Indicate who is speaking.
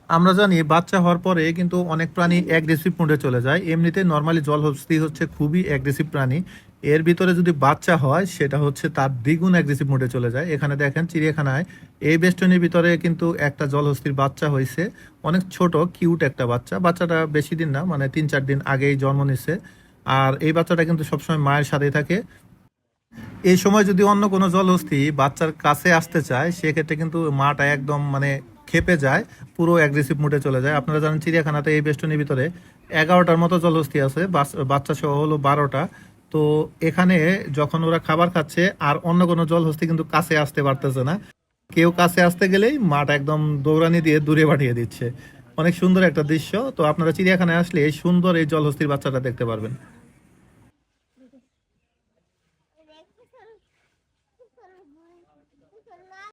Speaker 1: আমরা জানি বাচ্চা হওয়ার পরে কিন্তু অনেক প্রাণী অ্যাগ্রেসিভ মোডে চলে যায়। এমনিতে নর্মালি জলহস্তী হচ্ছে খুবই অ্যাগ্রেসিভ প্রাণী। এর ভিতরে যদি বাচ্চা হয় সেটা হচ্ছে তার দ্বিগুণ অ্যাগ্রেসিভ মোডে চলে যায়। এখানে দেখেন চিড়িয়াখানায় এই বেষ্টনীর ভিতরে কিন্তু একটা জলহস্তির বাচ্চা হয়েছে। অনেক ছোট কিউট একটা বাচ্চা। বাচ্চাটা বেশি দিন না, মানে 3-4 দিন আগেই জন্ম নিছে। আর এই বাচ্চাটা কিন্তু সবসময় মায়ের সাথেই থাকে। এই সময় যদি অন্য কোনো জলহস্তী বাচ্চার কাছে আসতে চায় সেক্ষেত্রে কিন্তু মাটা একদম মানে ক্ষেপে যায়, পুরো অ্যাগ্রেসিভ মুডে চলে যায়। আপনারা জানেন চিড়িয়াখানাতে এই বেষ্টনীর ভিতরে 11টার মতো জলহস্তী আছে, বাচ্চা সহ হলো 12টা। তো এখানে যখন ওরা খাবার খাচ্ছে আর অন্য কোনো জলহস্তী কিন্তু কাছে আসতে পারতেছে না। কেউ কাছে আসতে গেলেই মাটা একদম দৌড়ানি দিয়ে দূরে পাঠিয়ে দিচ্ছে। অনেক সুন্দর একটা দৃশ্য। তো আপনারা চিড়িয়াখানায় আসলে এই সুন্দর এই জলহস্তির বাচ্চাটা দেখতে পারবেন।